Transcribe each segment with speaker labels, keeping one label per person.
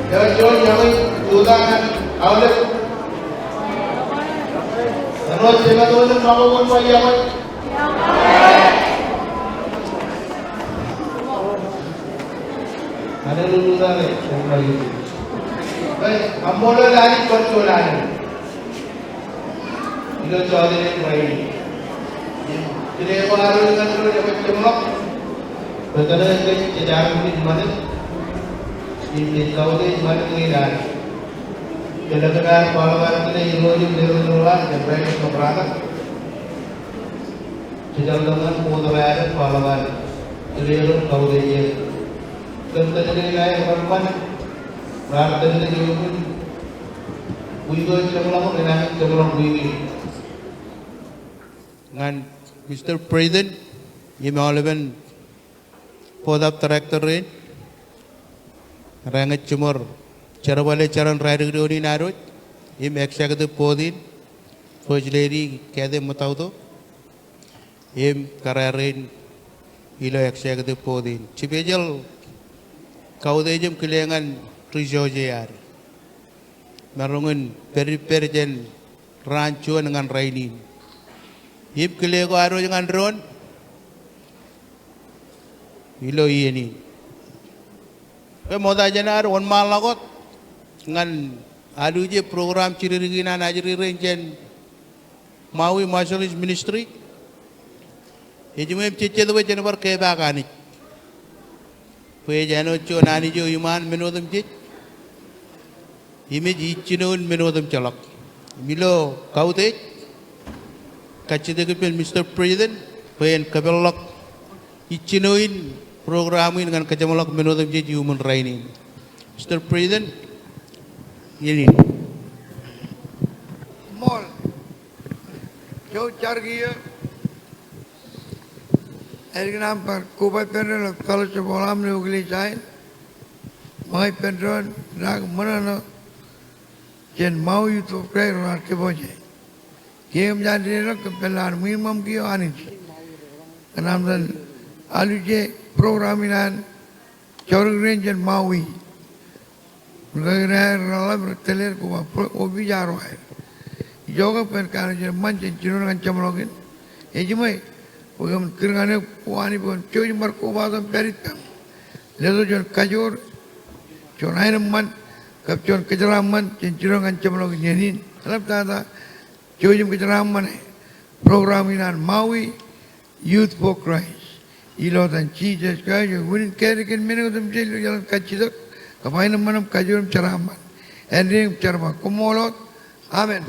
Speaker 1: Jauh-jauh jangan jutaan awalnya. Terus jika tuan melakukan bagi apa? Ada lulusan ni, lagi. Baik, ambil lagi perjuangan. Ilo jauh ni baik. Jadi baru dengan terus dapat cemlok. Betul ke sejarah ini mana? Ini tahu ni mana ni dah. Kadang-kadang pahlawan kita Indonesia berlulah dan mereka berperang. Sejarah dengan pemudara pahlawan terlihat tahu dia. Tentang ini lain perempuan berarti kita juga uigo cemlok dengan cemlok uigi. Dengan Mr. President, ये मालूम पौधा tractor rain रंग चुमर चरवाले चरण रायडोरी नारोज ये मैक्सा के पौधीन फौजलेरी कहते बताओ तो ये करारेन इलो एक्सा के पौधीन चिपेजल काउदेजम किलेंगन ट्रिजोजे यार मरुंगन पेरिपेरजन रांचुan dengan rainin Ip kile ko aro jangan ron. Ilo iya ni. Ke moda jenar on mal lagot ngan adu je program ciririgina najri renjen Maui Marshall's Ministry. Ejumem cece tu jen bar ke bagani. Pe jano cho nani jo iman menodam je. Ime ji chinon menodam chalak. Milo kau te Kacita Mr. President, pengen kabelok ichinoin programin dengan kacamalok menodam jadi human right ini. Mr. President, ini.
Speaker 2: Mall, jauh cargia, erginam par kubai penron kalau sekolam ni ugli cair, mai penron rag mana no, jen mau itu kaya orang keboje. Game jadi nak kepelan minimum kio anis. Kenapa aluje programinan Corrieography range Maui. Mereka rela berteler kuba obi jaro hai. Joga perkara je mancin cino dengan camlogin. Ejimai, bukan kerana puani pun cuci markuba tu peritam. Lalu jon kajur, jon ayam man, kapjon kejelaman cino dengan camlogin jenin. Kenapa tanda? Jujur kejeraman programinan Maui Youth for Christ. Ilo dan Jesus kaya win kerikan minum tu mesti jalan kacidak kapain manam kajuram ceraman. Ending cerama kumolot. Amen.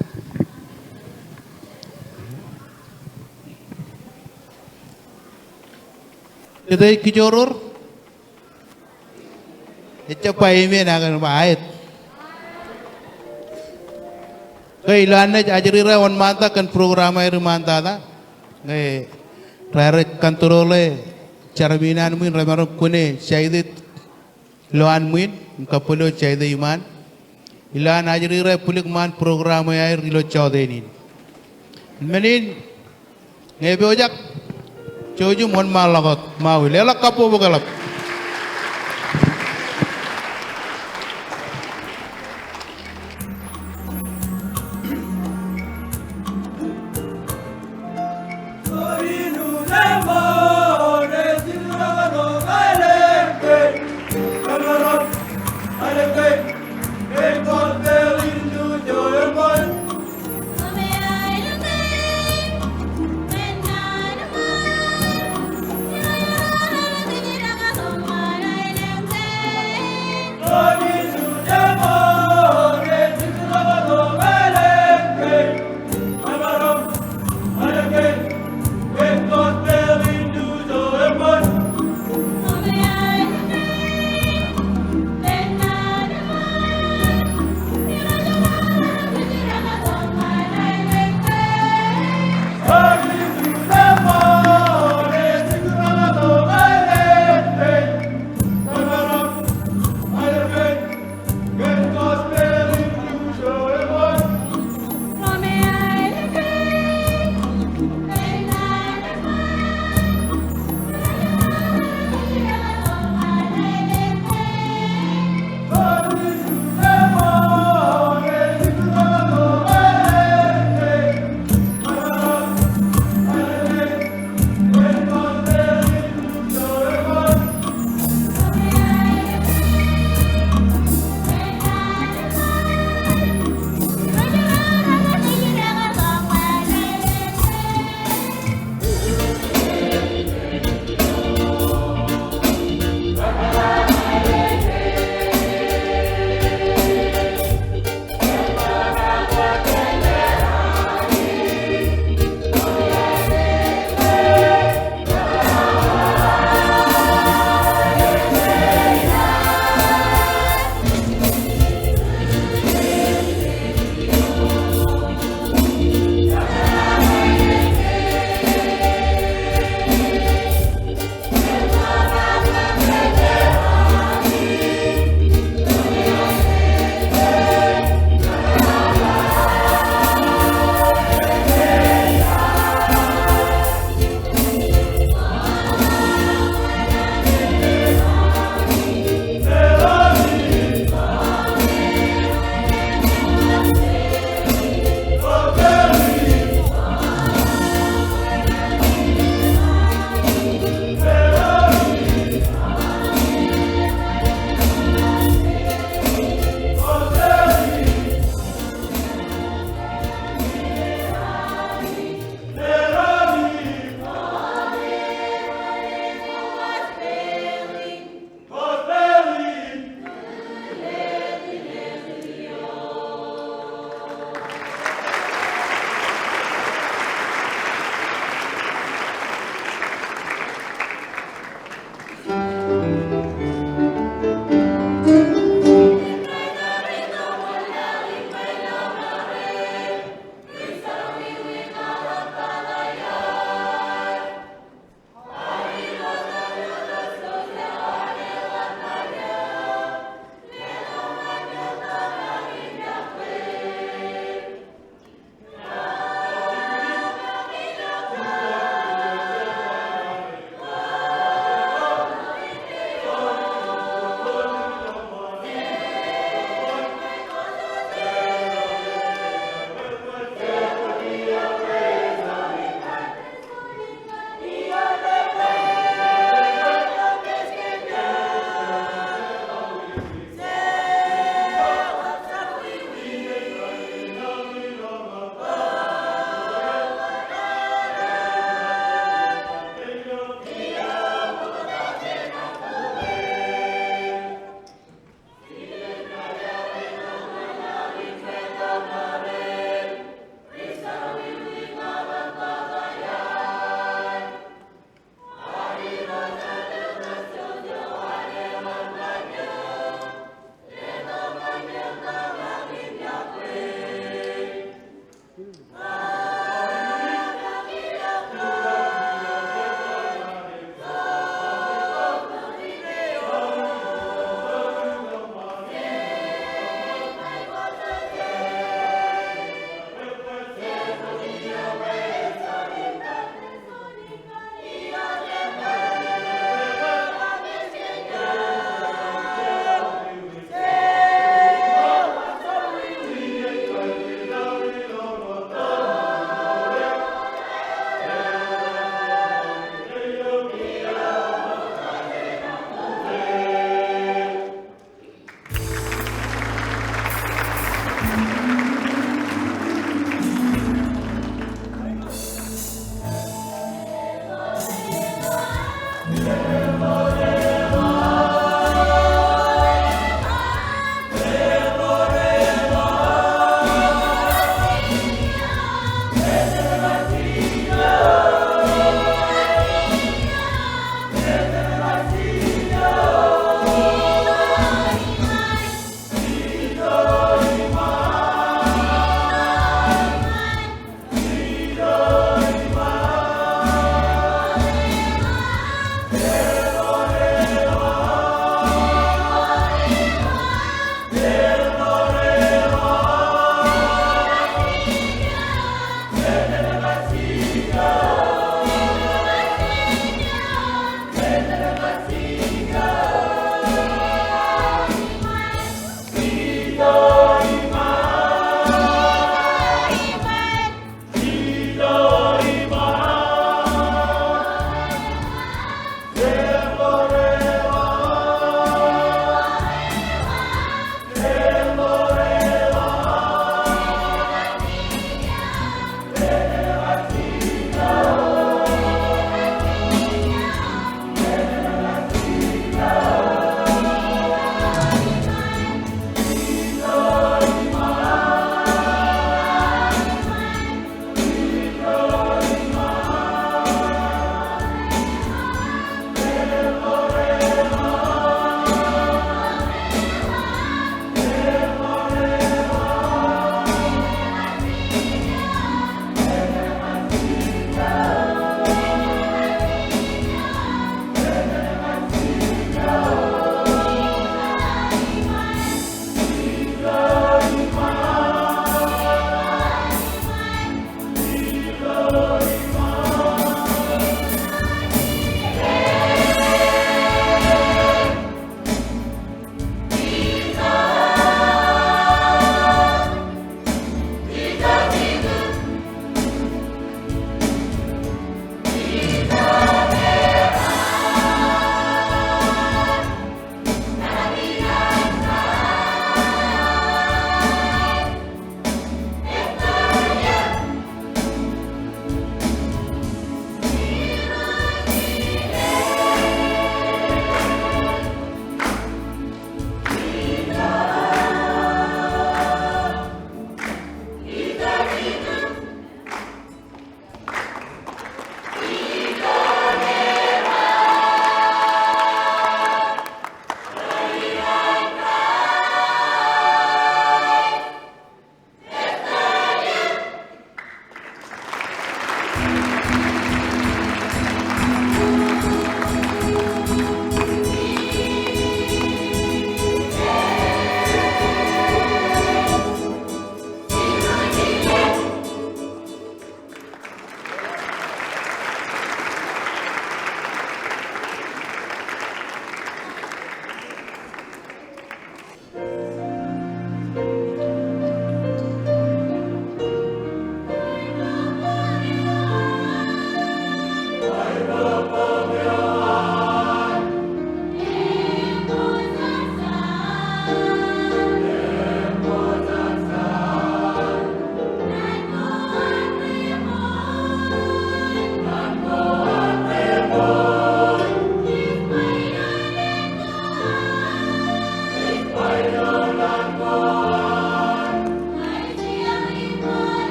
Speaker 1: Kedai kijoror. Itu apa ini nak bahayat. Kailannya ajari rawan mata kan program air manta ada, rare kantorole cara binan muin ramarom kune syaidet loan muin kapulo syaidet iman, ilan ajari rai pulik man program air ilo chaudenin, menin ngebojak coju mon malagot mau lelak kapu bukalap.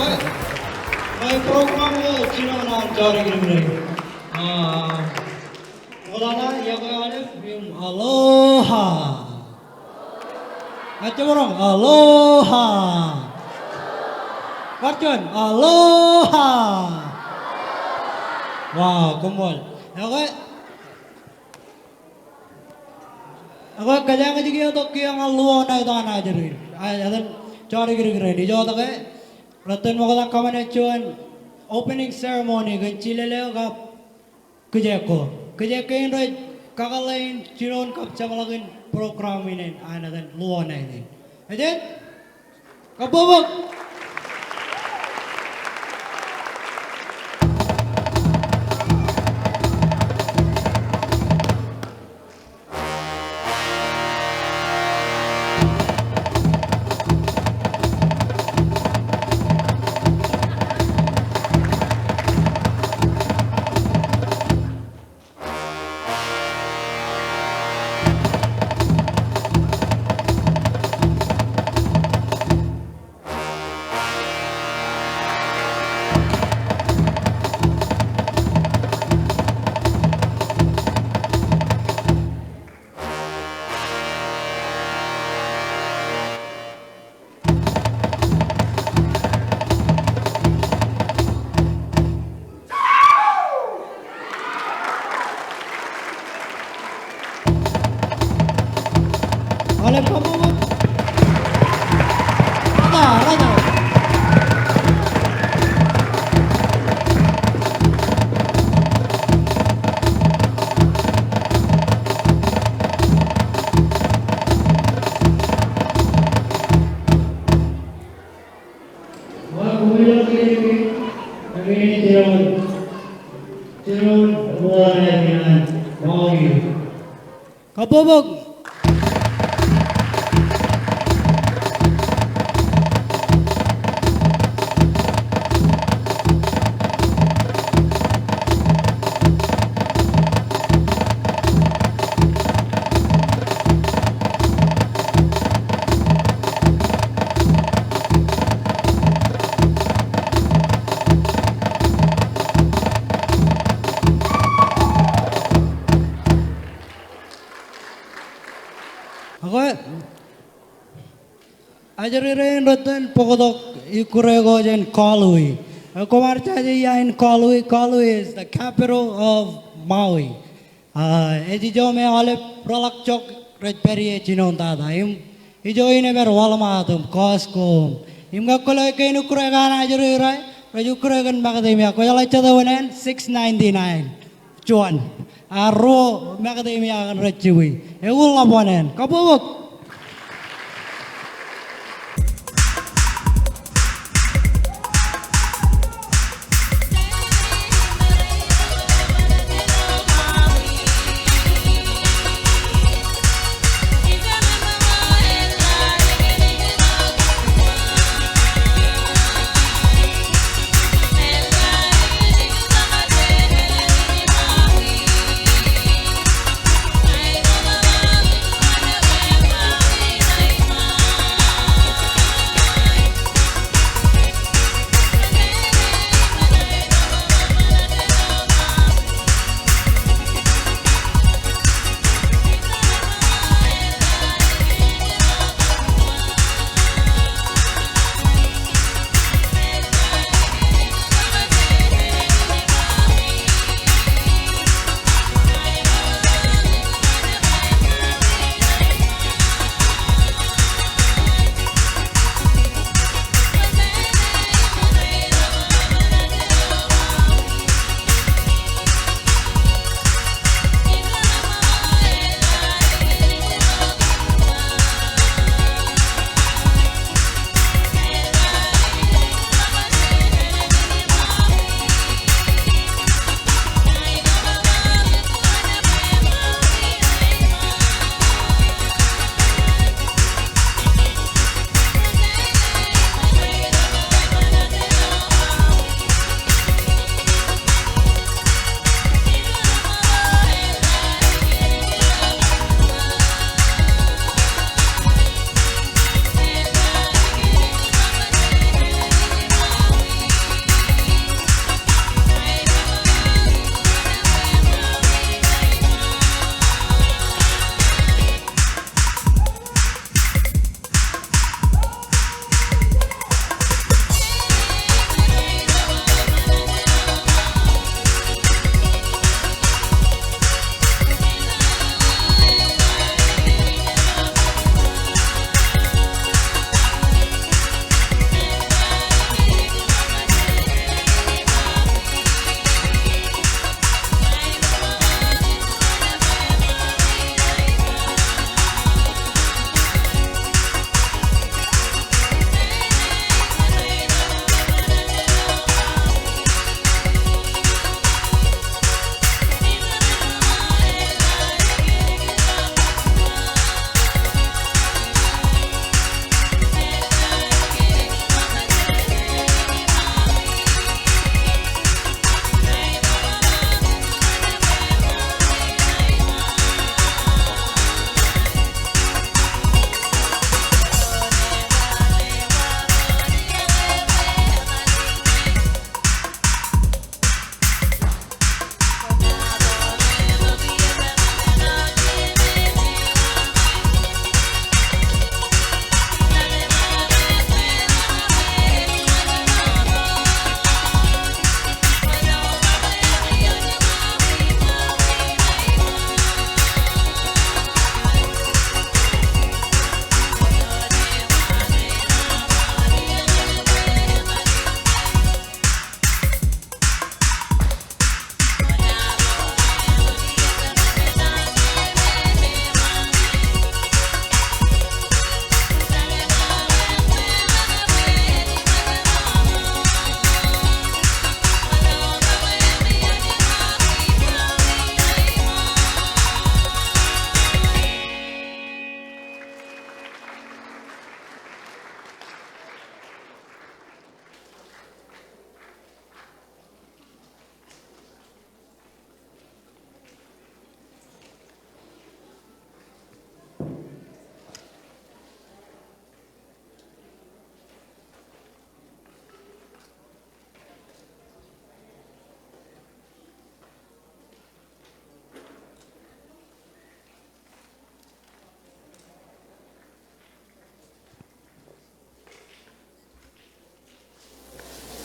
Speaker 3: May program ko sino na JRD. Wala na yung aloha. At yung aloha. Kartun, aloha. Wow, kumol. Ako kaya nga dikiyo to kaya nga luwa na ito na JRD. Adan JRD jo to kaya ratan mo ko kaman opening ceremony kan chilele ka kaya kain ray kakalain chiron kap chamalagin program ini anadan luwa na ini. Adan kababag. Oleh pembuat, rada. Wah, kumpulan ini Cirebon, mulai dengan Maui. Kapobok. Ako ajaririn rotan pokodok ikurego jen Kalui. Ako marcha ya in Kalui. Kalui is the capital of Maui. Edi jo me ale prolak chok red perie chinon tada. Ijo ine ber walamatum Costco. Imga kolay kain ukurega na ajarirai. Raju kuregan makademia. Ko yala chada wanen 699. Cuan. Aro makademia kan rechiwi. Eul laponen. Kapobok.
Speaker 4: Bye.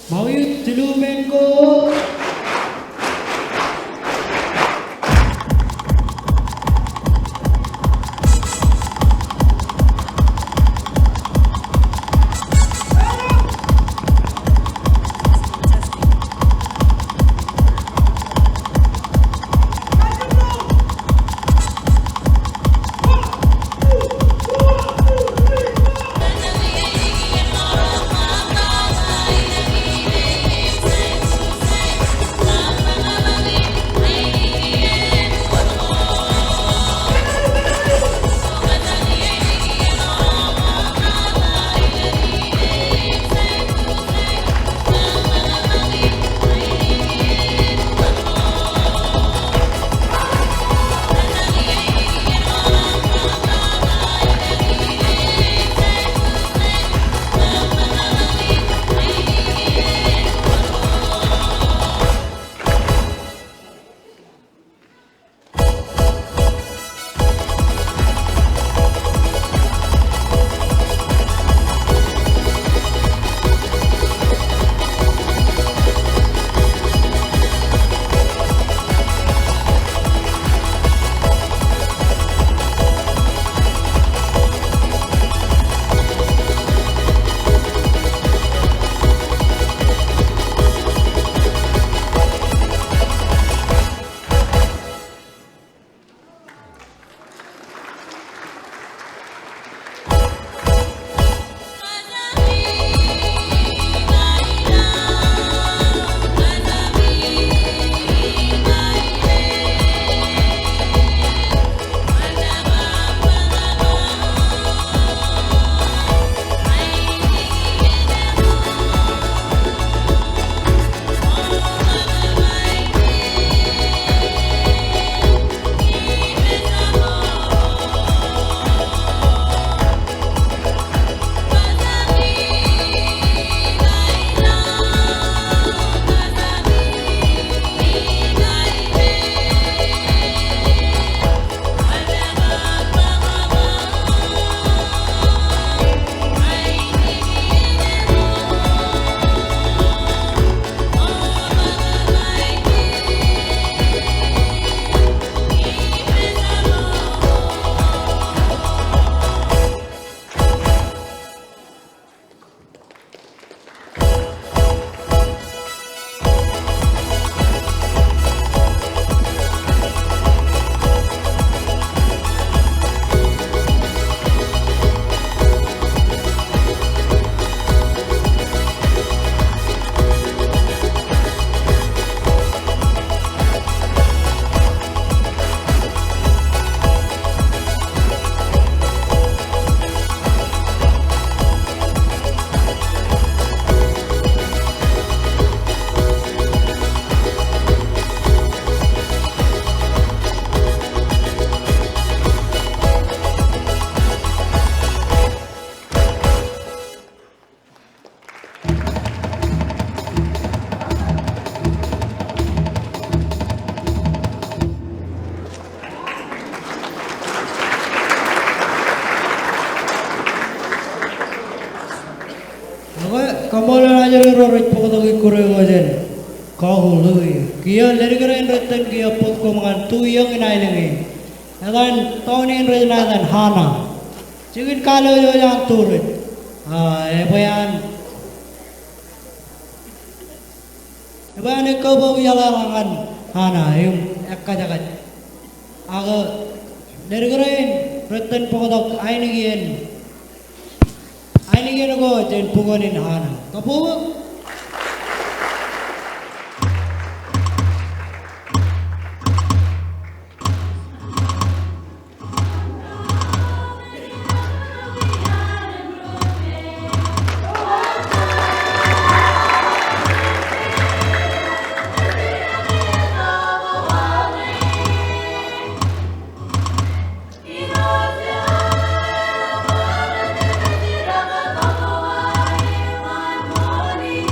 Speaker 3: Maui Tilumenko. Kamala ajar rorit pokok kurang aja. Kau lui. Kia lerigerain retan kia pot komangan tu yang inai lengi. Agan tahun ini retan hana. Jika kalau yang turut. Ebayan kau bawa jalangan hana yung ekkajagat. Aga lerigerain retan pokok ainigian. Ainigian ko jen pugonin hana. Kapu
Speaker 4: Morning.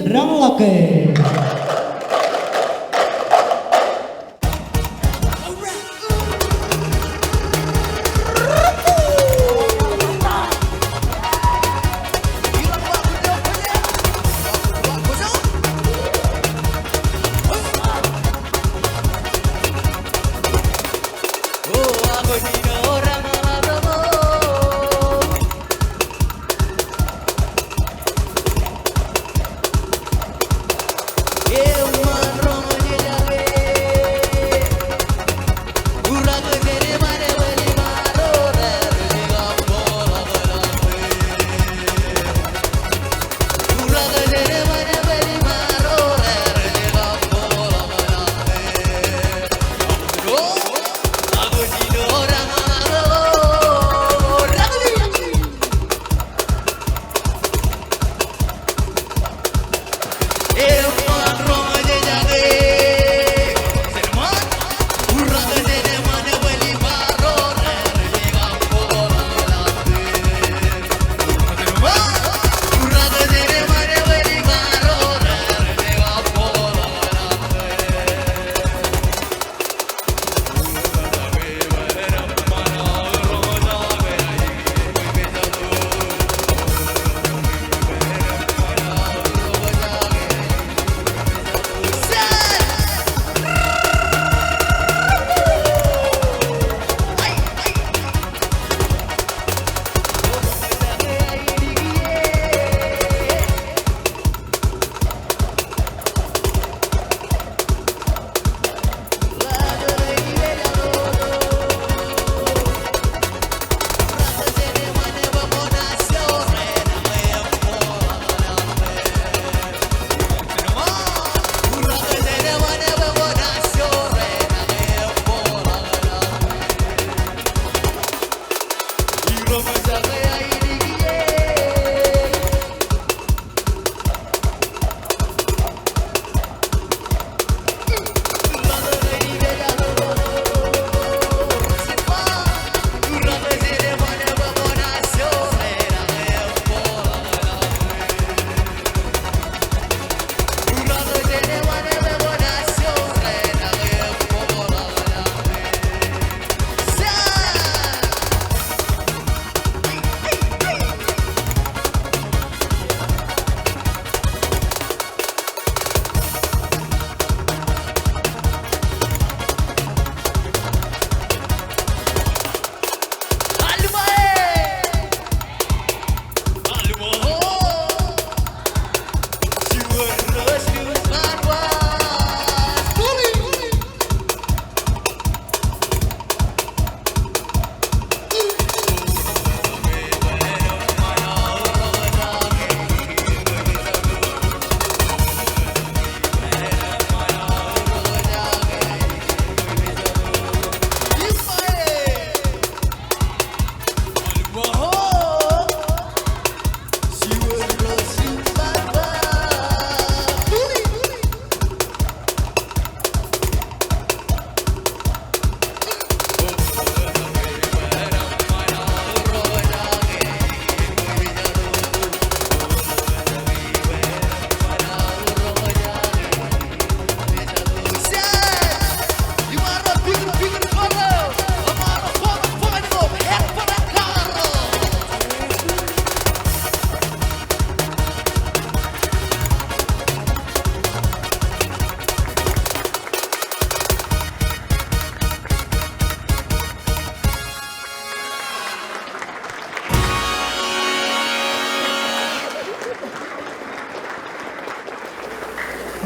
Speaker 3: Ranglake.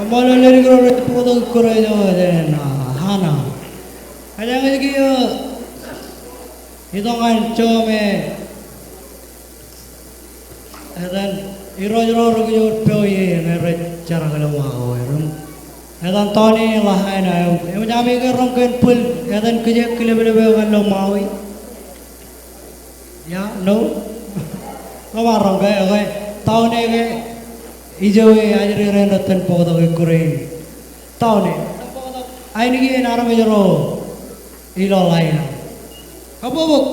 Speaker 3: Kamala leri gro pudo Corrieography hana. Ada lagi idongan chome dan iro-iro rugi peoye nere cara kalau erum. Dan tani lahai na em jami ke rongken pul dan kerja kelebe-lebe kalau Maui. Ya no. Kamu rongkai okay tahun ini ijo ajri renatan podo Corrieography. Tahun ini aini ki naram jero ilo lain. Kamu buk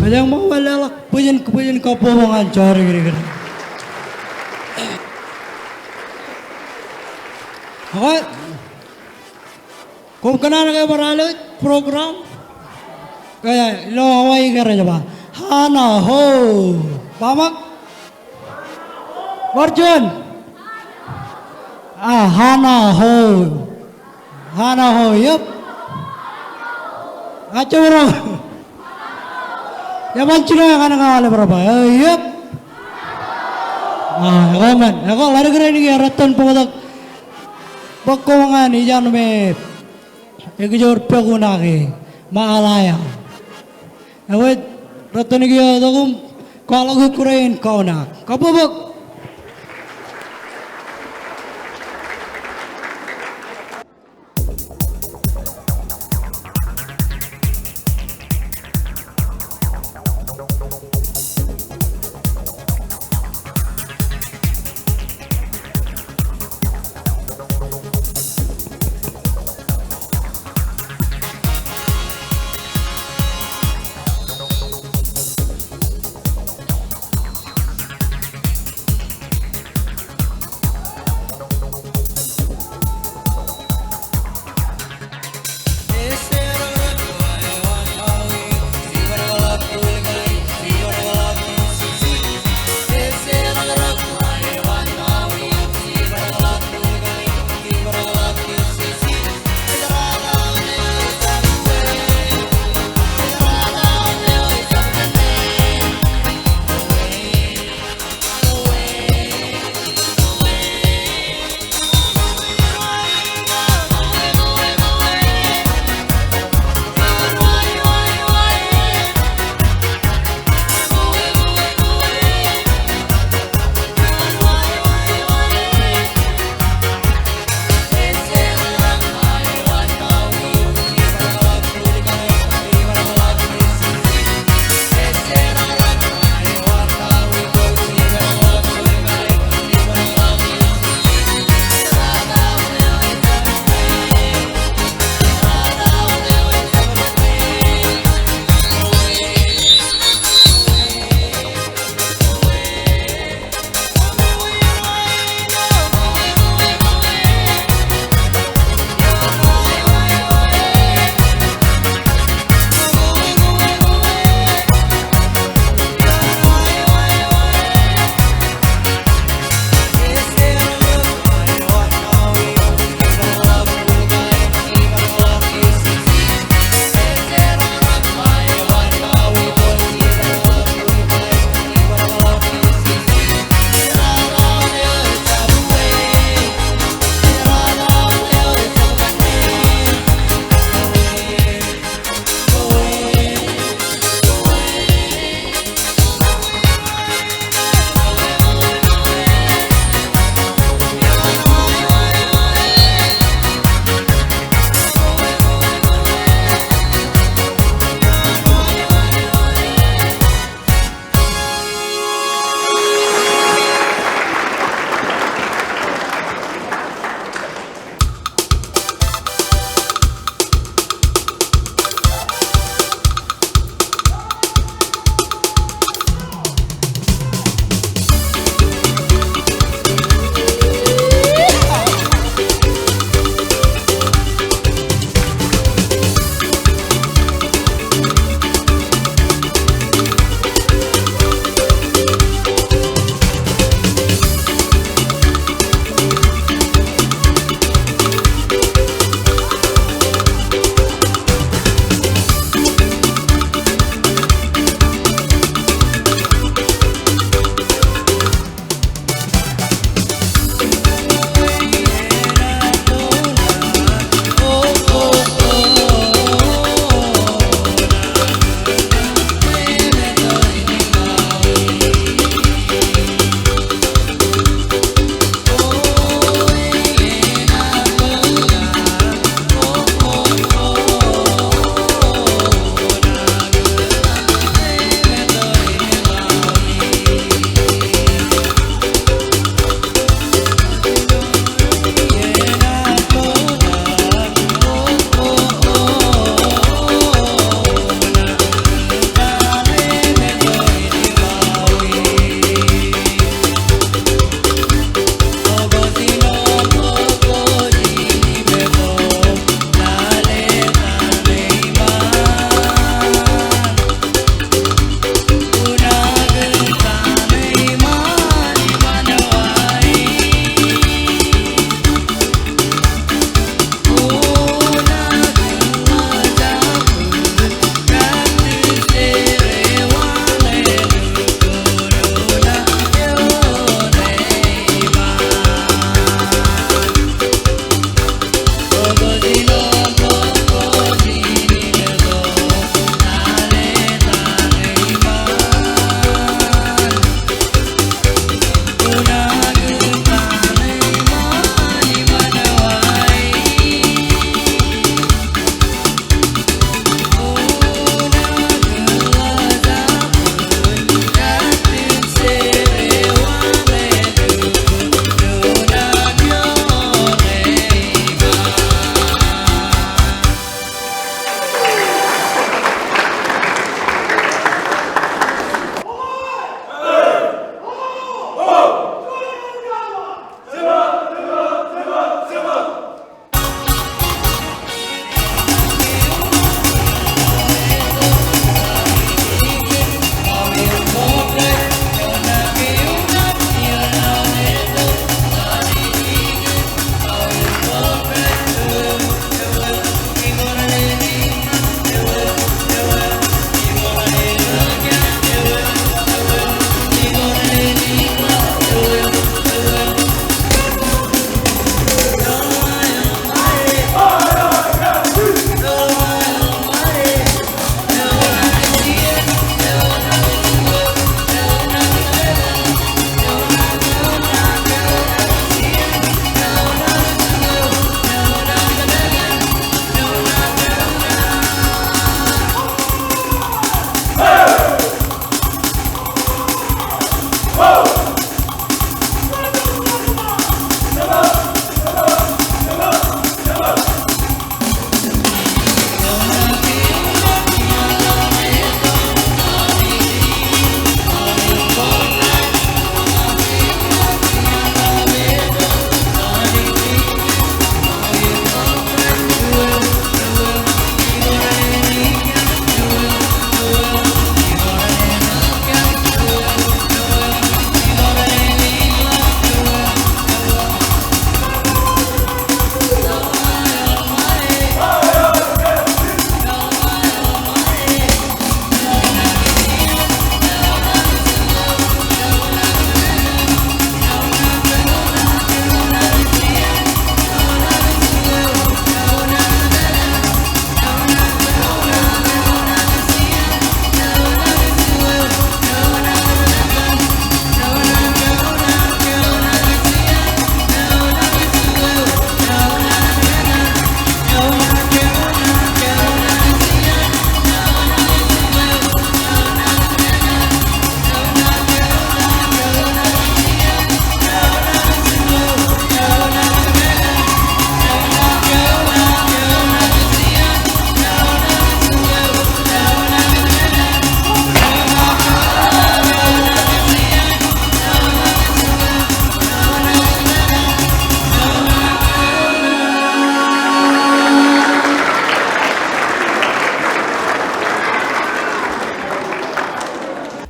Speaker 3: Kajang mau walak pujen kapo mga cari gini. Okay. Kung kenal kayo paralit program, kaya ilo away ka rin ba? Hana ho, pamak. Warjun. Hana ho, yup. Acuro. Yaman cino yang kana ngawale berapa? Yup. Ako man, ako lari kira ini ratan pagkatak. Pagkawangan iyan me, ikijor pegunagi, maalaya. Awet ratan ini ako kalau kurain kau nak, kapabak.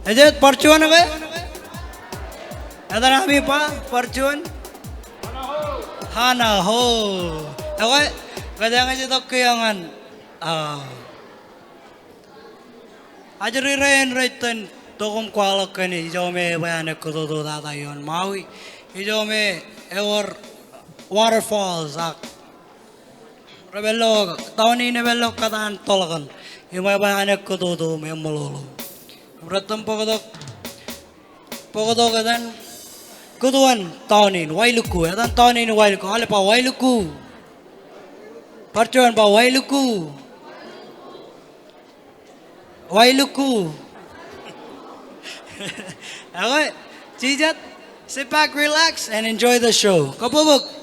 Speaker 3: Is it fortune okay? Ada nabi pa fortune? Hana ho. Okay. Kaya nga dito kayangan. Ajari rain raitan tokum kwalak kani jo me bayane kudo do data yon Maui. Jo me ever waterfalls ak. Rebello tawni ne bello katan tolakan. Yung bayane kudo do me mololo. Ratam pogodok katan kuduan tawni wailuku atan tawni wailuku ale pa wailuku. Parchuan pa wailuku. Wailuku. Okay, Jijat, sit back, relax, and enjoy the show. Kapubuk.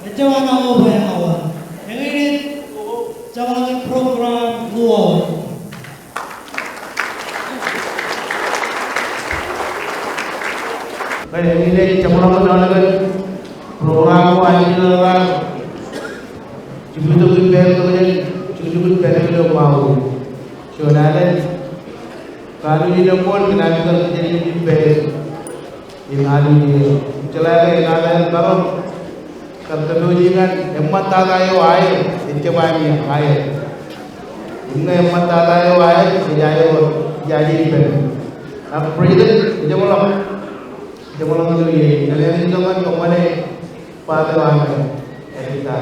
Speaker 3: Ito ang ako ba yung awa? Ngayon, sa mga program luwa.
Speaker 1: Baik, ini campuran penerbangan program wanita cukup bel cukup bel itu mau. Soalnya kalau ini pun kena kita jadi bel ini ada ini. Celaka ini ada baru tertentu kan empat talayo air dicebani air. Ini empat talayo air jadi bel. Apa presiden jamulah. Jamulah itu ini. Kalian itu kan kemana pada orang kita.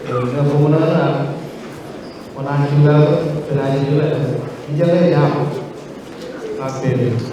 Speaker 1: Ini pemenang juga penanya juga. Jangan jam. Apa ini?